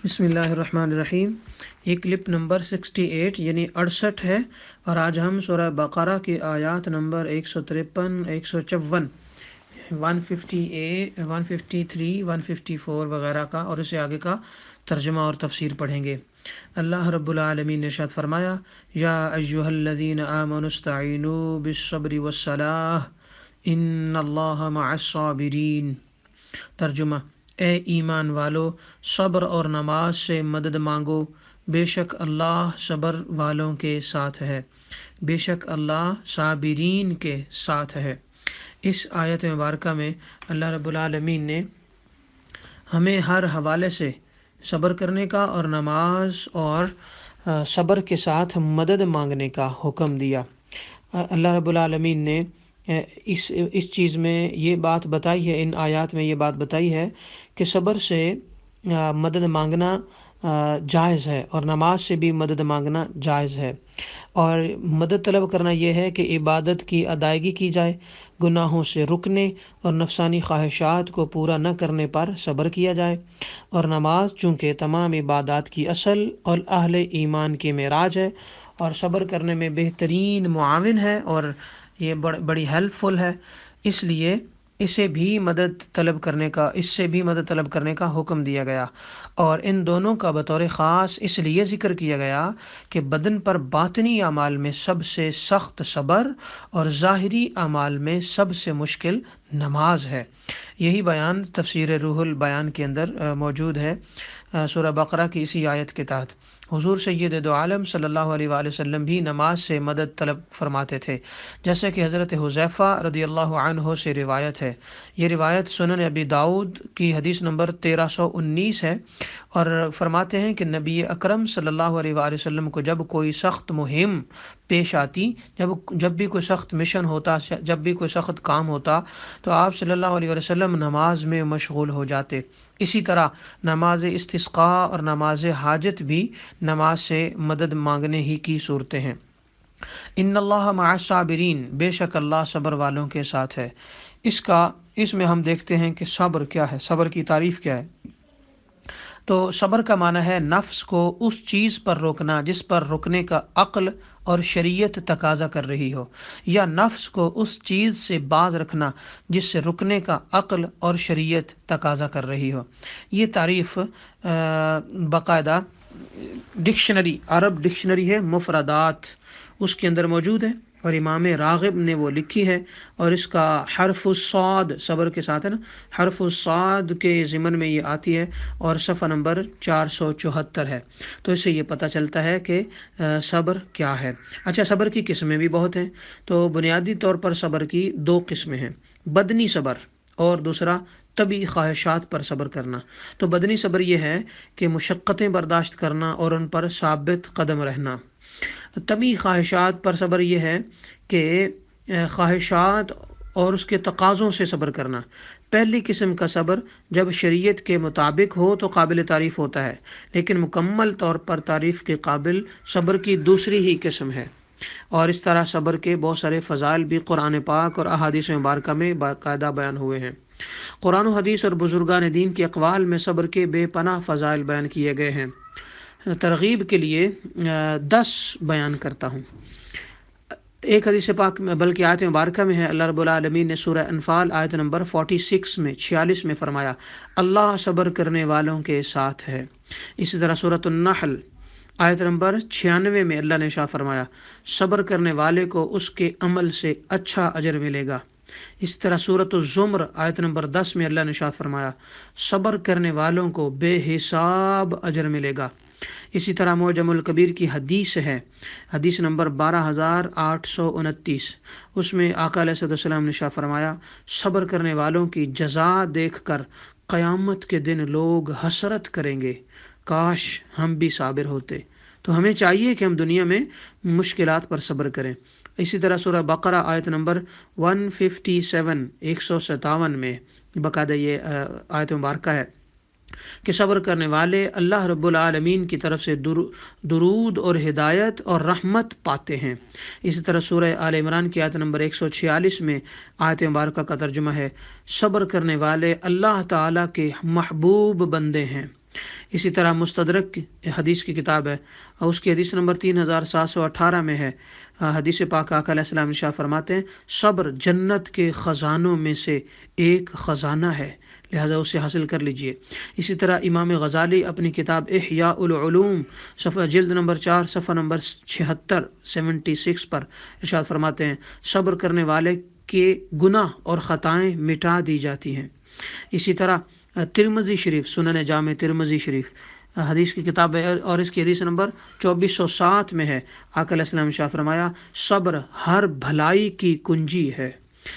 بسم اللہ الرحمن الرحیم۔ یہ کلپ نمبر 68 یعنی 68 ہے، اور آج ہم سورہ بقرہ کی آیات نمبر 153، 154، 158، 153، 154 وغیرہ کا اور اسے آگے کا ترجمہ اور تفسیر پڑھیں گے۔ اللہ رب العالمین نے ارشاد فرمایا، یا ایھا الذین آمنوا استعینوا بالصبر والصلاۃ ان اللہ مع الصابرین۔ ترجمہ: اے ایمان والو، صبر اور نماز سے مدد مانگو، بے شک اللہ صبر والوں کے ساتھ ہے، بے شک اللہ صابرین کے ساتھ ہے۔ اس آیت مبارکہ میں اللہ رب العالمین نے ہمیں ہر حوالے سے صبر کرنے کا اور نماز اور صبر کے ساتھ مدد مانگنے کا حکم دیا۔ اللہ رب العالمین نے اس چیز میں یہ بات بتائی ہے، ان آیات میں یہ بات بتائی ہے کہ صبر سے مدد مانگنا جائز ہے اور نماز سے بھی مدد مانگنا جائز ہے، اور مدد طلب کرنا یہ ہے کہ عبادت کی ادائیگی کی جائے، گناہوں سے رکنے اور نفسانی خواہشات کو پورا نہ کرنے پر صبر کیا جائے، اور نماز چونکہ تمام عبادات کی اصل اور اہل ایمان کی معراج ہے اور صبر کرنے میں بہترین معاون ہے اور یہ بڑی ہیلپ فل ہے، اس لیے اس سے بھی مدد طلب کرنے کا حکم دیا گیا، اور ان دونوں کا بطور خاص اس لیے ذکر کیا گیا کہ بدن پر باطنی اعمال میں سب سے سخت صبر اور ظاہری اعمال میں سب سے مشکل نماز ہے۔ یہی بیان تفسیر روح البیان کے اندر موجود ہے، سورہ بقرہ کی اسی آیت کے تحت۔ حضور سید دو عالم صلی اللہ علیہ وآلہ وسلم بھی نماز سے مدد طلب فرماتے تھے، جیسے کہ حضرت حذیفہ رضی اللہ عنہ سے روایت ہے۔ یہ روایت سنن ابی داؤد کی حدیث نمبر 1319 ہے، اور فرماتے ہیں کہ نبی اکرم صلی اللہ علیہ وآلہ وسلم کو جب کوئی سخت مہم پیش آتی، جب بھی کوئی سخت مشن ہوتا، جب بھی کوئی سخت کام ہوتا، تو آپ صلی اللہ علیہ وسلم نماز میں مشغول ہو جاتے۔ اسی طرح نماز استسقاء اور نماز حاجت بھی نماز سے مدد مانگنے ہی کی صورتیں ہیں۔ ان اللہ مع الصابرین، بے شک اللہ صبر والوں کے ساتھ ہے۔ اس میں ہم دیکھتے ہیں کہ صبر کیا ہے، صبر کی تعریف کیا ہے۔ تو صبر کا معنی ہے نفس کو اس چیز پر روکنا جس پر رکنے کا عقل اور شریعت تقاضا کر رہی ہو، یا نفس کو اس چیز سے باز رکھنا جس سے رکنے کا عقل اور شریعت تقاضا کر رہی ہو۔ یہ تعریف باقاعدہ ڈکشنری، عرب ڈکشنری ہے مفردات، اس کے اندر موجود ہے، اور امام راغب نے وہ لکھی ہے، اور اس کا حرف الصاد صبر کے ساتھ ہے نا، حرف الصاد کے ضمن میں یہ آتی ہے، اور صفحہ نمبر 474 ہے۔ تو اس سے یہ پتہ چلتا ہے کہ صبر کیا ہے۔ اچھا، صبر کی قسمیں بھی بہت ہیں، تو بنیادی طور پر صبر کی دو قسمیں ہیں، بدنی صبر اور دوسرا طبعی خواہشات پر صبر کرنا۔ تو بدنی صبر یہ ہے کہ مشقتیں برداشت کرنا اور ان پر ثابت قدم رہنا۔ طبعی خواہشات پر صبر یہ ہے کہ خواہشات اور اس کے تقاضوں سے صبر کرنا۔ پہلی قسم کا صبر جب شریعت کے مطابق ہو تو قابل تعریف ہوتا ہے، لیکن مکمل طور پر تعریف کے قابل صبر کی دوسری ہی قسم ہے، اور اس طرح صبر کے بہت سارے فضائل بھی قرآن پاک اور احادیث مبارکہ میں باقاعدہ بیان ہوئے ہیں۔ قرآن و حدیث اور بزرگان دین کے اقوال میں صبر کے بے پناہ فضائل بیان کیے گئے ہیں۔ ترغیب کے لیے 10 بیان کرتا ہوں۔ ایک حدیث پاک میں، بلکہ آیت مبارکہ میں ہے، اللہ رب العالمین نے سورہ انفال آیت نمبر 46 میں فرمایا، اللہ صبر کرنے والوں کے ساتھ ہے۔ اسی طرح سورۃ النحل آیت نمبر 96 میں اللہ نے ارشاد فرمایا، صبر کرنے والے کو اس کے عمل سے اچھا اجر ملے گا۔ اس طرح سورۃ الزمر آیت نمبر 10 میں اللہ نے ارشاد فرمایا، صبر کرنے والوں کو بے حساب اجر ملے گا۔ اسی طرح معجم الکبیر کی حدیث ہے، حدیث نمبر 12829، اس میں آقا علیہ السلام نے ارشاد فرمایا، صبر کرنے والوں کی جزا دیکھ کر قیامت کے دن لوگ حسرت کریں گے، کاش ہم بھی صابر ہوتے۔ تو ہمیں چاہیے کہ ہم دنیا میں مشکلات پر صبر کریں۔ اسی طرح سورہ بقرہ آیت نمبر 157 میں باقاعدہ یہ آیت مبارکہ ہے کہ صبر کرنے والے اللہ رب العالمین کی طرف سے درود اور ہدایت اور رحمت پاتے ہیں۔ اسی طرح سورہ آل عمران کی آیت نمبر 146 میں آیت مبارکہ کا ترجمہ ہے، صبر کرنے والے اللہ تعالیٰ کے محبوب بندے ہیں۔ اسی طرح مستدرک حدیث کی کتاب ہے اور اس کی حدیث نمبر 3718 میں ہے، حدیث پاک آقا علیہ السلام ارشاد فرماتے ہیں صبر جنت کے خزانوں میں سے ایک خزانہ ہے، لہذا اسے حاصل کر لیجئے۔ اسی طرح امام غزالی اپنی کتاب احیاء العلوم صفحہ جلد نمبر 4 صفحہ نمبر 76 پر ارشاد فرماتے ہیں صبر کرنے والے کے گناہ اور خطائیں مٹا دی جاتی ہیں۔ اسی طرح ترمذی شریف، سنن جامع ترمذی شریف حدیث کی کتاب ہے اور اس کی حدیث نمبر 2407 میں ہے، آقا علیہ السلام شاہ فرمایا صبر ہر بھلائی کی کنجی ہے۔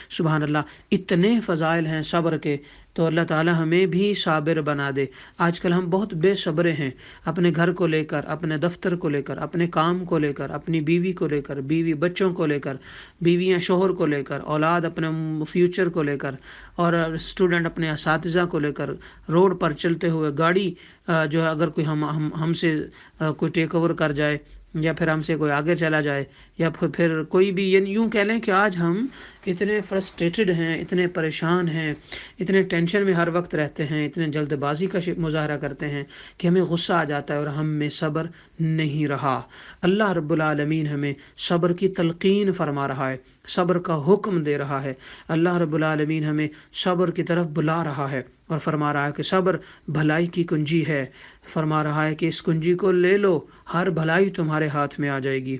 سبحان اللہ، اتنے فضائل ہیں صبر کے، تو اللہ تعالی ہمیں بھی صابر بنا دے۔ آج کل ہم بہت بے صبرے ہیں، اپنے گھر کو لے کر، اپنے دفتر کو لے کر، اپنے کام کو لے کر، اپنی بیوی کو لے کر، بیوی بچوں کو لے کر، بیویاں شوہر کو لے کر، اولاد اپنے فیوچر کو لے کر، اور اسٹوڈنٹ اپنے اساتذہ کو لے کر، روڈ پر چلتے ہوئے گاڑی جو ہے اگر کوئی ہم سے کوئی ٹیک اوور کر جائے، یا پھر ہم سے کوئی آگے چلا جائے، یا پھر کوئی بھی، یعنی یوں کہہ لیں کہ آج ہم اتنے فرسٹریٹڈ ہیں، اتنے پریشان ہیں، اتنے ٹینشن میں ہر وقت رہتے ہیں، اتنے جلد بازی کا مظاہرہ کرتے ہیں کہ ہمیں غصہ آ جاتا ہے اور ہم میں صبر نہیں رہا۔ اللہ رب العالمین ہمیں صبر کی تلقین فرما رہا ہے، صبر کا حکم دے رہا ہے۔ اللہ رب العالمین ہمیں صبر کی طرف بلا رہا ہے اور فرما رہا ہے کہ صبر بھلائی کی کنجی ہے، فرما رہا ہے کہ اس کنجی کو لے لو، ہر بھلائی تمہارے ہاتھ میں آ جائے گی،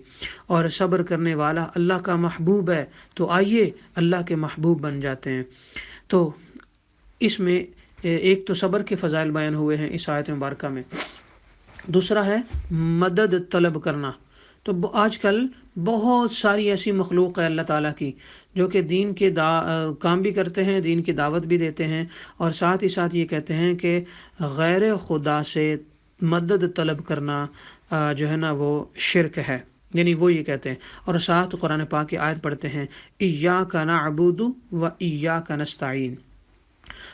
اور صبر کرنے والا اللہ کا محبوب ہے، تو آئیے اللہ کے محبوب بن جاتے ہیں۔ تو اس میں ایک تو صبر کے فضائل بیان ہوئے ہیں اس آیت مبارکہ میں، دوسرا ہے مدد طلب کرنا۔ تو آج کل بہت ساری ایسی مخلوق ہے اللہ تعالیٰ کی جو کہ دین کے کام بھی کرتے ہیں، دین کی دعوت بھی دیتے ہیں، اور ساتھ ہی ساتھ یہ کہتے ہیں کہ غیر خدا سے مدد طلب کرنا جو ہے نا وہ شرک ہے، یعنی وہ یہ کہتے ہیں، اور ساتھ قرآن پاک کی آیت پڑھتے ہیں ایاک نعبد و ایاک نستعین۔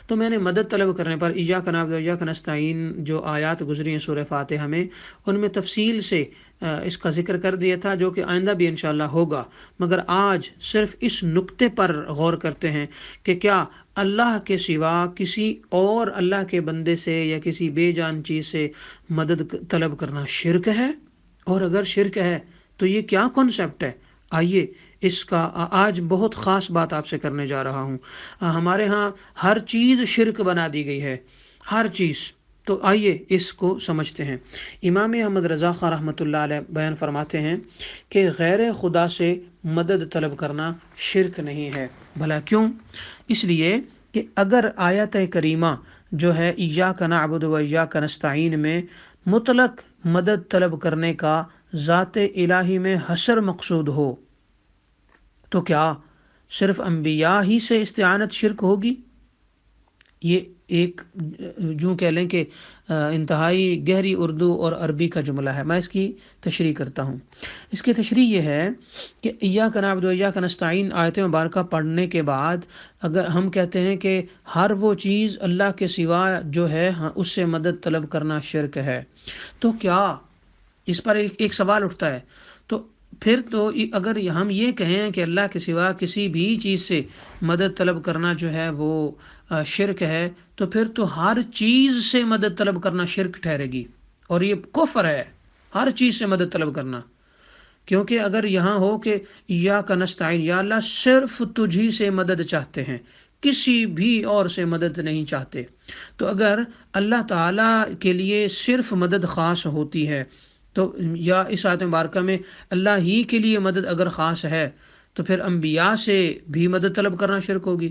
تو میں نے مدد طلب کرنے پر ایاک نعبد و ایاک نستعین جو آیات گزری ہیں سورہ فاتحہ میں، ان میں تفصیل سے اس کا ذکر کر دیا تھا، جو کہ آئندہ بھی انشاءاللہ ہوگا، مگر آج صرف اس نقطے پر غور کرتے ہیں کہ کیا اللہ کے سوا کسی اور اللہ کے بندے سے یا کسی بے جان چیز سے مدد طلب کرنا شرک ہے؟ اور اگر شرک ہے تو یہ کیا کنسیپٹ ہے؟ آئیے اس کا آج بہت خاص بات آپ سے کرنے جا رہا ہوں۔ ہمارے ہاں ہر چیز شرک بنا دی گئی ہے، ہر چیز۔ تو آئیے اس کو سمجھتے ہیں۔ امام احمد رضا خاں رحمۃ اللہ علیہ بیان فرماتے ہیں کہ غیر خدا سے مدد طلب کرنا شرک نہیں ہے۔ بھلا کیوں؟ اس لیے کہ اگر آیت کریمہ جو ہے ایاک نعبد و ایاک نستعین میں مطلق مدد طلب کرنے کا ذات الہی میں حصر مقصود ہو، تو کیا صرف انبیاء ہی سے استعانت شرک ہوگی؟ یہ ایک یوں کہہ لیں کہ انتہائی گہری اردو اور عربی کا جملہ ہے۔ میں اس کی تشریح کرتا ہوں۔ اس کی تشریح یہ ہے کہ ایاک نعبد و ایاک نستعین آیت مبارکہ پڑھنے کے بعد اگر ہم کہتے ہیں کہ ہر وہ چیز اللہ کے سوا جو ہے اس سے مدد طلب کرنا شرک ہے، تو کیا اس پر ایک سوال اٹھتا ہے، تو پھر تو اگر ہم یہ کہیں کہ اللہ کے سوا کسی بھی چیز سے مدد طلب کرنا جو ہے وہ شرک ہے، تو پھر تو ہر چیز سے مدد طلب کرنا شرک ٹھہرے گی، اور یہ کفر ہے ہر چیز سے مدد طلب کرنا۔ کیونکہ اگر یہاں ہو کہ ایاک نستعین، یا اللہ صرف تجھی سے مدد چاہتے ہیں، کسی بھی اور سے مدد نہیں چاہتے، تو اگر اللہ تعالیٰ کے لیے صرف مدد خاص ہوتی ہے تو، یا اس آیت مبارکہ میں اللہ ہی کے لیے مدد اگر خاص ہے، تو پھر انبیاء سے بھی مدد طلب کرنا شرک ہوگی،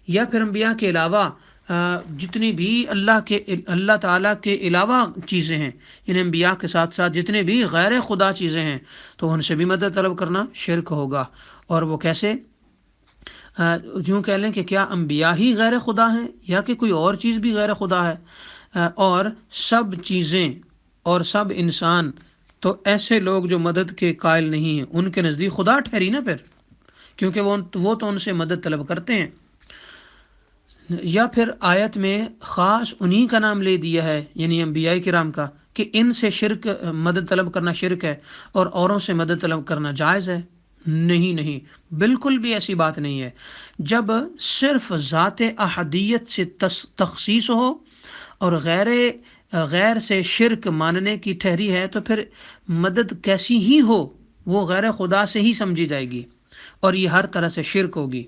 یا پھر انبیاء کے علاوہ جتنی بھی اللہ تعالیٰ کے علاوہ چیزیں ہیں، یعنی انبیاء کے ساتھ ساتھ جتنے بھی غیر خدا چیزیں ہیں، تو ان سے بھی مدد طلب کرنا شرک ہوگا۔ اور وہ کیسے؟ یوں کہہ لیں کہ کیا انبیاء ہی غیر خدا ہیں، یا کہ کوئی اور چیز بھی غیر خدا ہے؟ اور سب چیزیں اور سب انسان تو ایسے لوگ جو مدد کے قائل نہیں ہیں، ان کے نزدیک خدا ٹھہری نا پھر، کیونکہ وہ تو ان سے مدد طلب کرتے ہیں۔ یا پھر آیت میں خاص انہی کا نام لے دیا ہے، یعنی انبیاء کرام کا، کہ ان سے مدد طلب کرنا شرک ہے اور اوروں سے مدد طلب کرنا جائز ہے؟ نہیں، بالکل بھی ایسی بات نہیں ہے۔ جب صرف ذات احدیت سے تخصیص ہو اور غیر غیر سے شرک ماننے کی ٹھہری ہے تو پھر مدد کیسی ہی ہو وہ غیر خدا سے ہی سمجھی جائے گی اور یہ ہر طرح سے شرک ہوگی۔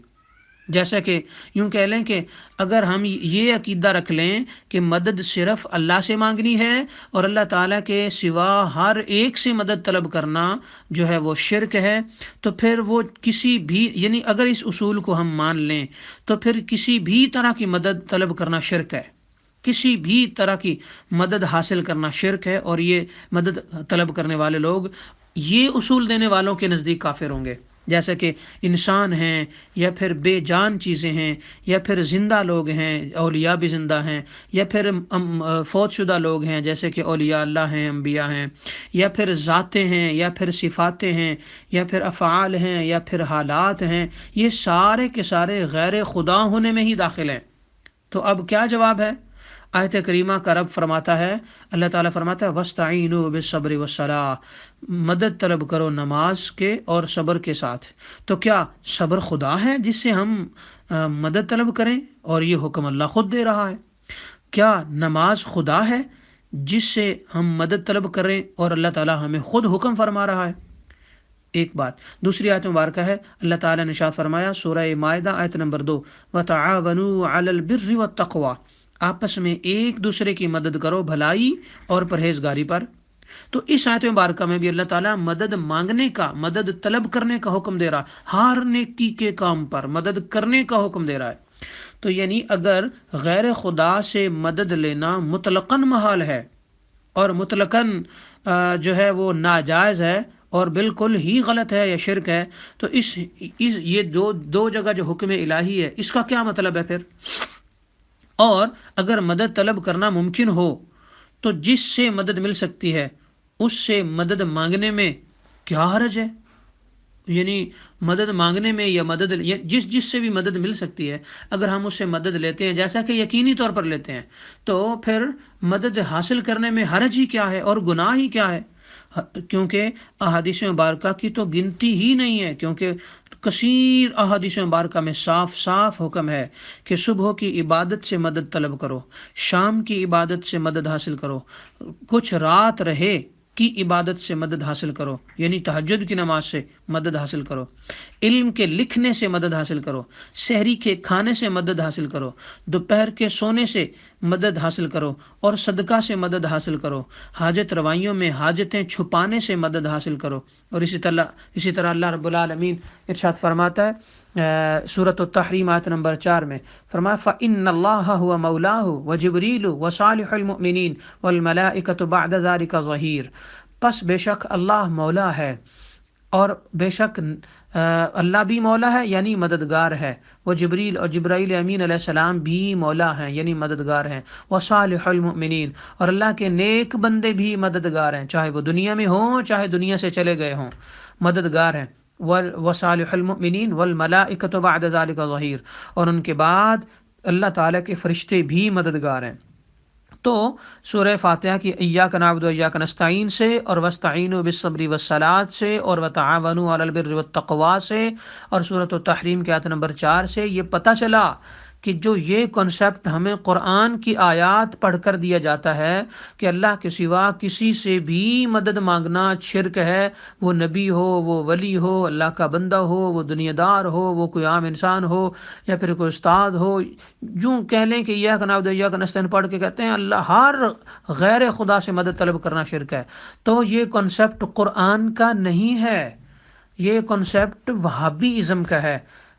جیسا کہ یوں کہہ لیں کہ اگر ہم یہ عقیدہ رکھ لیں کہ مدد صرف اللہ سے مانگنی ہے اور اللہ تعالیٰ کے سوا ہر ایک سے مدد طلب کرنا جو ہے وہ شرک ہے، تو پھر وہ کسی بھی یعنی اگر اس اصول کو ہم مان لیں تو پھر کسی بھی طرح کی مدد طلب کرنا شرک ہے، کسی بھی طرح کی مدد حاصل کرنا شرک ہے، اور یہ مدد طلب کرنے والے لوگ یہ اصول دینے والوں کے نزدیک کافر ہوں گے، جیسے کہ انسان ہیں یا پھر بے جان چیزیں ہیں یا پھر زندہ لوگ ہیں، اولیاء بھی زندہ ہیں، یا پھر فوت شدہ لوگ ہیں جیسے کہ اولیاء اللہ ہیں، انبیاء ہیں، یا پھر ذاتیں ہیں یا پھر صفاتیں ہیں یا پھر افعال ہیں یا پھر حالات ہیں، یہ سارے کے سارے غیر خدا ہونے میں ہی داخل ہیں۔ تو اب کیا جواب ہے؟ آیت کریمہ کا رب فرماتا ہے، اللہ تعالیٰ فرماتا ہے وَاسْتَعِینُوا بِالصَّبْرِ وَالصَّلَاةِ، مدد طلب کرو نماز کے اور صبر کے ساتھ۔ تو کیا صبر خدا ہے جس سے ہم مدد طلب کریں؟ اور یہ حکم اللہ خود دے رہا ہے۔ کیا نماز خدا ہے جس سے ہم مدد طلب کریں اور اللہ تعالیٰ ہمیں خود حکم فرما رہا ہے؟ ایک بات۔ دوسری آیت مبارکہ ہے، اللہ تعالیٰ نے ارشاد فرمایا سورہ مائدہ آیت نمبر 2، وَتَعَاوَنُوا عَلَى الْبِرِّ وَالتَّقْوَى، آپس میں ایک دوسرے کی مدد کرو بھلائی اور پرہیزگاری پر۔ تو اس آیت مبارکہ میں بھی اللہ تعالیٰ مدد مانگنے کا، مدد طلب کرنے کا حکم دے رہا ہے، ہر نیکی کے کام پر مدد کرنے کا حکم دے رہا ہے۔ تو یعنی اگر غیر خدا سے مدد لینا مطلقاً محال ہے اور مطلقاً جو ہے وہ ناجائز ہے اور بالکل ہی غلط ہے یا شرک ہے، تو اس یہ دو جگہ جو حکم الہی ہے اس کا کیا مطلب ہے پھر؟ اور اگر مدد طلب کرنا ممکن ہو تو جس سے مدد مل سکتی ہے اس سے مدد مانگنے میں کیا حرج ہے؟ یعنی مدد مانگنے میں یا مدد جس سے بھی مدد مل سکتی ہے اگر ہم اس سے مدد لیتے ہیں جیسا کہ یقینی طور پر لیتے ہیں، تو پھر مدد حاصل کرنے میں حرج ہی کیا ہے اور گناہ ہی کیا ہے؟ کیونکہ احادیث مبارکہ کی تو گنتی ہی نہیں ہے، کیونکہ کثیر احادیث مبارکہ میں صاف صاف حکم ہے کہ صبح کی عبادت سے مدد طلب کرو، شام کی عبادت سے مدد حاصل کرو، کچھ رات رہے کی عبادت سے مدد حاصل کرو، یعنی تہجد کی نماز سے مدد حاصل کرو، علم کے لکھنے سے مدد حاصل کرو، سحری کے کھانے سے مدد حاصل کرو، دوپہر کے سونے سے مدد حاصل کرو اور صدقہ سے مدد حاصل کرو، حاجت روائیوں میں حاجتیں چھپانے سے مدد حاصل کرو۔ اور اسی طرح اللہ رب العالمین ارشاد فرماتا ہے سورۃ التحریم آیت نمبر 4 میں، فرمایا فَإِنَّ اللَّهَ هُوَ مَوْلَاهُ وَجِبْرِيلُ وَصَالِحُ الْمُؤْمِنِينَ وَالْمَلَائِكَةُ بَعْدَ ذَلِكَ ظَهِيرٌ، پس بے شک اللہ مولا ہے، اور بے شک اللہ بھی مولا ہے یعنی مددگار ہے، وہ جبریل اور جبرائیل امین علیہ السلام بھی مولا ہیں یعنی مددگار ہیں، وصالح المؤمنین، اور اللہ کے نیک بندے بھی مددگار ہیں، چاہے وہ دنیا میں ہوں چاہے دنیا سے چلے گئے ہوں، مددگار ہیں۔ وصالح المؤمنین والملائکۃ بعد ذلک ظہیر، اور ان کے بعد اللہ تعالیٰ کے فرشتے بھی مددگار ہیں۔ تو سورہ فاتحہ کی ایاک نعبد و ایاک نستعین سے اور وستعینوا بالصبر والصلاۃ سے اور وتعاونوا علی البر والتقوی سے اور سورۃ التحریم کی آیت نمبر 4 سے یہ پتہ چلا کہ جو یہ کنسپٹ ہمیں قرآن کی آیات پڑھ کر دیا جاتا ہے کہ اللہ کے سوا کسی سے بھی مدد مانگنا شرک ہے، وہ نبی ہو، وہ ولی ہو، اللہ کا بندہ ہو، وہ دنیا دار ہو، وہ کوئی عام انسان ہو یا پھر کوئی استاد ہو، یوں کہہ لیں کہ ایاک نعبد و ایاک نستعین پڑھ کے کہتے ہیں اللہ ہر غیر خدا سے مدد طلب کرنا شرک ہے، تو یہ کنسپٹ قرآن کا نہیں ہے، یہ کنسپٹ وہابی ازم کا ہے،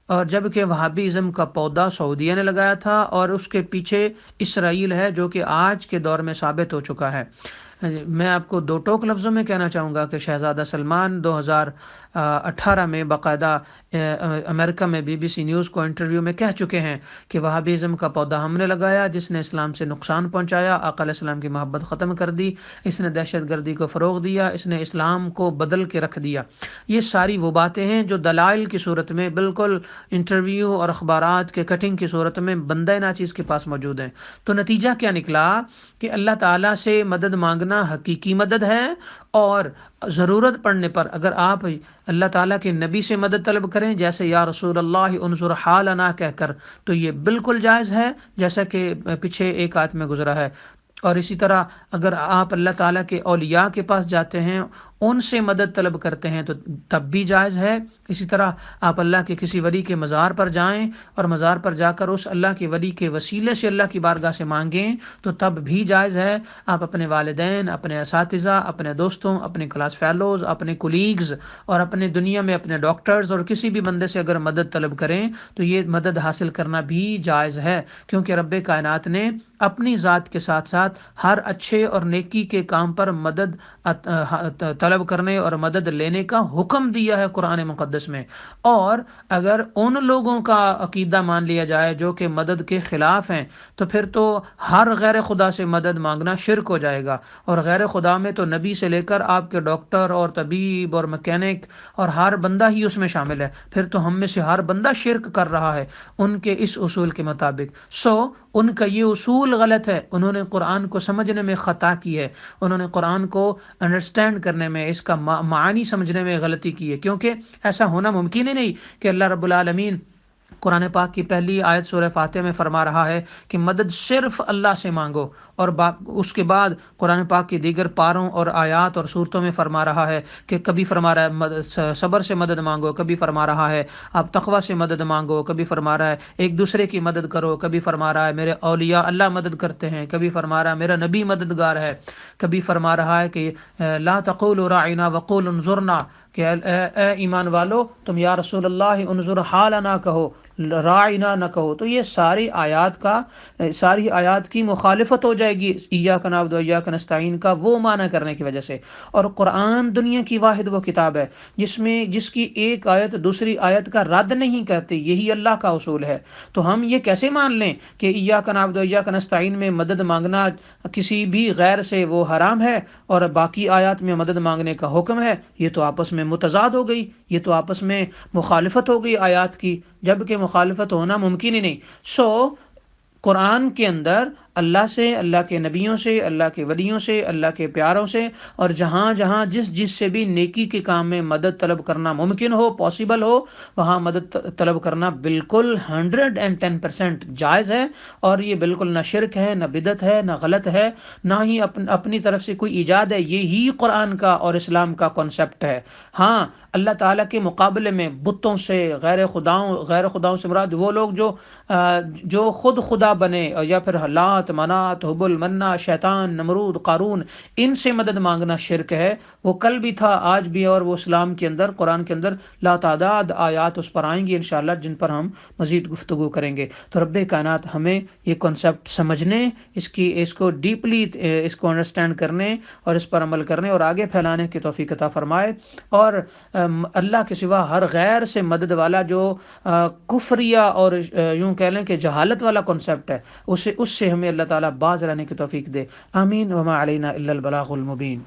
اور جبکہ وہابی ازم کا پودا سعودیہ نے لگایا تھا اور اس کے پیچھے اسرائیل ہے، جو کہ آج کے دور میں ثابت ہو چکا ہے۔ میں آپ کو دو ٹوک لفظوں میں کہنا چاہوں گا کہ شہزادہ سلمان 2018 میں باقاعدہ امریکہ میں BBC نیوز کو انٹرویو میں کہہ چکے ہیں کہ وہابیزم کا پودا ہم نے لگایا، جس نے اسلام سے نقصان پہنچایا، آقا علیہ السلام کی محبت ختم کر دی، اس نے دہشت گردی کو فروغ دیا، اس نے اسلام کو بدل کے رکھ دیا۔ یہ ساری وہ باتیں ہیں جو دلائل کی صورت میں بالکل انٹرویو اور اخبارات کے کٹنگ کی صورت میں بندہ ناچیز کے پاس موجود ہیں۔ تو نتیجہ کیا نکلا کہ اللہ تعالیٰ سے مدد مانگنا حقیقی مدد ہے، اور ضرورت پڑنے پر اگر آپ اللہ تعالیٰ کے نبی سے مدد طلب کریں جیسے یا رسول اللہ انظر حالنا کہہ کر، تو یہ بالکل جائز ہے، جیسا کہ پیچھے ایک آیت میں گزرا ہے اور اسی طرح اگر آپ اللہ تعالیٰ کے اولیاء کے پاس جاتے ہیں، ان سے مدد طلب کرتے ہیں تو تب بھی جائز ہے۔ اسی طرح آپ اللہ کے کسی ولی کے مزار پر جائیں اور مزار پر جا کر اس اللہ کے ولی کے وسیلے سے اللہ کی بارگاہ سے مانگیں تو تب بھی جائز ہے۔ آپ اپنے والدین، اپنے اساتذہ، اپنے دوستوں، اپنے کلاس فیلوز، اپنے کولیگز اور اپنے دنیا میں اپنے ڈاکٹرز اور کسی بھی بندے سے اگر مدد طلب کریں تو یہ مدد حاصل کرنا بھی جائز ہے، کیونکہ رب کائنات نے اپنی ذات کے ساتھ ساتھ ہر اچھے اور نیکی کے کام پر مدد طلب کرنے اور مدد لینے کا حکم دیا ہے قرآن مقدس میں۔ اور اگر ان لوگوں کا عقیدہ مان لیا جائے جو کہ مدد کے خلاف ہیں تو پھر تو ہر غیر خدا سے مدد مانگنا شرک ہو جائے گا، اور غیر خدا میں تو نبی سے لے کر آپ کے ڈاکٹر اور طبیب اور مکینک اور ہر بندہ ہی اس میں شامل ہے، پھر تو ہم میں سے ہر بندہ شرک کر رہا ہے ان کے اس اصول کے مطابق۔ ان کا یہ اصول غلط ہے، انہوں نے قرآن کو سمجھنے میں خطا کی ہے، انہوں نے قرآن کو انڈرسٹینڈ کرنے میں، اس کا معانی سمجھنے میں غلطی کی ہے، کیونکہ ایسا ہونا ممکن ہی نہیں کہ اللہ رب العالمین قرآن پاک کی پہلی آیت سورہ فاتح میں فرما رہا ہے کہ مدد صرف اللہ سے مانگو، اور اس کے بعد قرآن پاک کی دیگر پاروں اور آیات اور صورتوں میں فرما رہا ہے کہ کبھی فرما رہا ہے صبر سے مدد مانگو، کبھی فرما رہا ہے آپ تقوی سے مدد مانگو، کبھی فرما رہا ہے ایک دوسرے کی مدد کرو، کبھی فرما رہا ہے میرے اولیاء اللہ مدد کرتے ہیں، کبھی فرما رہا ہے میرا نبی مددگار ہے، کبھی فرما رہا ہے کہ لا تقولوا راعنا وقولوا انظرنا، کہ اے ایمان والو تم یا رسول اللہ انظر حالنا کہو، راعنا نہ کہو۔ تو یہ ساری آیات کی مخالفت ہو جائے گی ایاک نعبد و ایاک نستعین کا وہ معنی کرنے کی وجہ سے۔ اور قرآن دنیا کی واحد وہ کتاب ہے جس کی ایک آیت دوسری آیت کا رد نہیں کرتی، یہی اللہ کا اصول ہے۔ تو ہم یہ کیسے مان لیں کہ ایاک نعبد و ایاک نستعین میں مدد مانگنا کسی بھی غیر سے وہ حرام ہے اور باقی آیات میں مدد مانگنے کا حکم ہے؟ یہ تو آپس میں متضاد ہو گئی، یہ تو آپس میں مخالفت ہو گئی آیات کی، جبکہ مخالفت ہونا ممکن ہی نہیں۔ قرآن کے اندر اللہ سے، اللہ کے نبیوں سے، اللہ کے ولیوں سے، اللہ کے پیاروں سے، اور جہاں جہاں جس سے بھی نیکی کے کام میں مدد طلب کرنا ممکن ہو، پاسبل ہو، وہاں مدد طلب کرنا بالکل 110% جائز ہے، اور یہ بالکل نہ شرک ہے، نہ بدعت ہے، نہ غلط ہے، نہ ہی اپنی طرف سے کوئی ایجاد ہے، یہی قرآن کا اور اسلام کا کانسیپٹ ہے۔ ہاں، اللہ تعالیٰ کے مقابلے میں بتوں سے، غیر خداؤں سے مراد وہ لوگ جو خود خدا بنے، یا پھر لات، منات، حبل، منا، شیطان، نمرود، قارون، ان سے مدد مانگنا شرک ہے۔ وہ کل بھی تھا، آج بھی، اور وہ اسلام کے اندر، قرآن کے اندر لاتعداد آیات اس پر آئیں گی انشاءاللہ، جن پر ہم مزید گفتگو کریں گے۔ تو رب کائنات ہمیں یہ کنسیپٹ سمجھنے، اس کو ڈیپلی اس کو انڈرسٹینڈ کرنے اور اس پر عمل کرنے اور آگے پھیلانے کی توفیق عطا فرمائے، اور اللہ کے سوا ہر غیر سے مدد والا جو کفریہ اور یوں کہہ لیں کہ جہالت والا کنسیپٹ ہے، اس سے ہمیں اللہ تعالیٰ باز رہنے کی توفیق دے۔ آمین۔ وما علینا الا البلاغ المبین۔